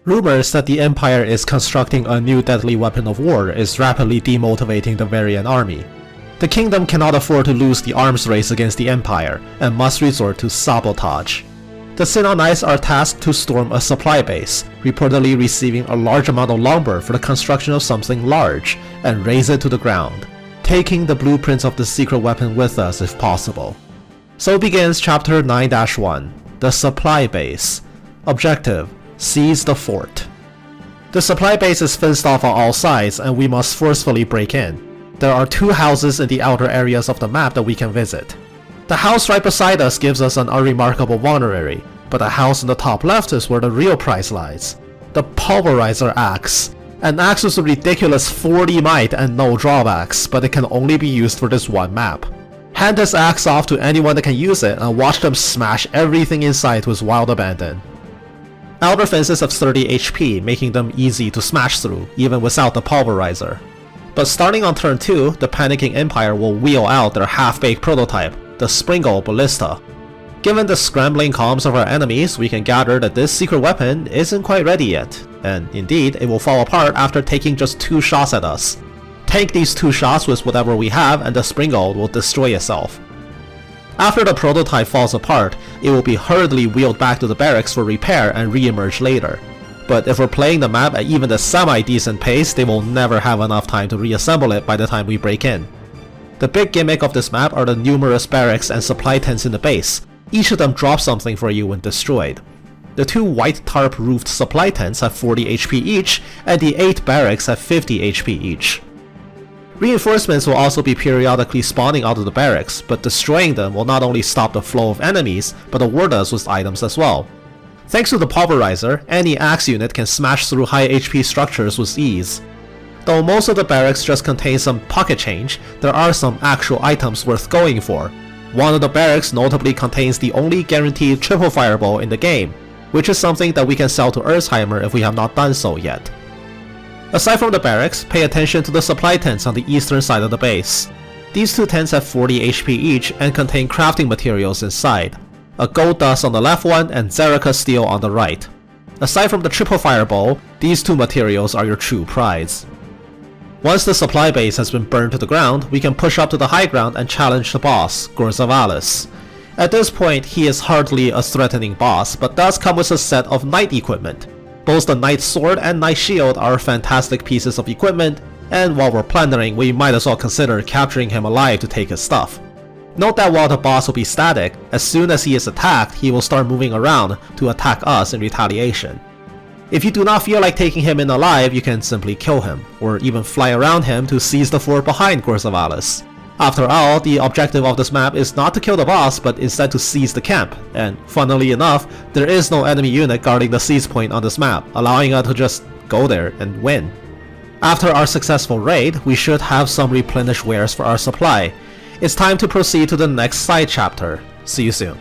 Rumors that the Empire is constructing a new deadly weapon of war is rapidly demotivating the Varian army. The kingdom cannot afford to lose the arms race against the Empire, and must resort to sabotage. The Sinon Knights are tasked to storm a supply base, reportedly receiving a large amount of lumber for the construction of something large, and raze it to the ground, taking the blueprints of the secret weapon with us if possible. So begins Chapter 9-1, The Supply Base. Objective: seize the fort. The supply base is fenced off on all sides, and we must forcefully break in. There are 2 houses in the outer areas of the map that we can visit. The house right beside us gives us an unremarkable vulnerary, but the house in the top left is where the real prize lies. The Pulverizer Axe. An axe with a ridiculous 40 might and no drawbacks, but it can only be used for this one map. Hand this axe off to anyone that can use it and watch them smash everything in sight with wild abandon. Outer fences have 30 HP, making them easy to smash through, even without the Pulverizer. But starting on turn 2, the panicking Empire will wheel out their half-baked prototype, the Springle Ballista. Given the scrambling comms of our enemies, we can gather that this secret weapon isn't quite ready yet, and indeed it will fall apart after taking just 2 shots at us. Tank these 2 shots with whatever we have and the Springle will destroy itself. After the prototype falls apart, it will be hurriedly wheeled back to the barracks for repair and re-emerge later. But if we're playing the map at even a semi-decent pace, they will never have enough time to reassemble it by the time we break in. The big gimmick of this map are the numerous barracks and supply tents in the base. Each of them drops something for you when destroyed. The 2 white tarp roofed supply tents have 40 HP each, and the 8 barracks have 50 HP each. Reinforcements will also be periodically spawning out of the barracks, but destroying them will not only stop the flow of enemies, but award us with items as well. Thanks to the Pulverizer, any axe unit can smash through high HP structures with ease. Though most of the barracks just contain some pocket change, there are some actual items worth going for. One of the barracks notably contains the only guaranteed triple fireball in the game, which is something that we can sell to Erzheimer if we have not done so yet. Aside from the barracks, pay attention to the supply tents on the eastern side of the base. These 2 tents have 40 HP each and contain crafting materials inside. A gold dust on the left one and Zeraka steel on the right. Aside from the triple fireball, these 2 materials are your true prize. Once the supply base has been burned to the ground, we can push up to the high ground and challenge the boss, Gorzavalis. At this point, he is hardly a threatening boss, but does come with a set of knight equipment. Both the Knight Sword and Knight Shield are fantastic pieces of equipment, and while we're plundering, we might as well consider capturing him alive to take his stuff. Note that while the boss will be static, as soon as he is attacked, he will start moving around to attack us in retaliation. If you do not feel like taking him in alive, you can simply kill him, or even fly around him to seize the fort behind Gorzavalis. After all, the objective of this map is not to kill the boss, but instead to seize the camp, and funnily enough, there is no enemy unit guarding the seize point on this map, allowing us to just go there and win. After our successful raid, we should have some replenished wares for our supply. It's time to proceed to the next side chapter. See you soon.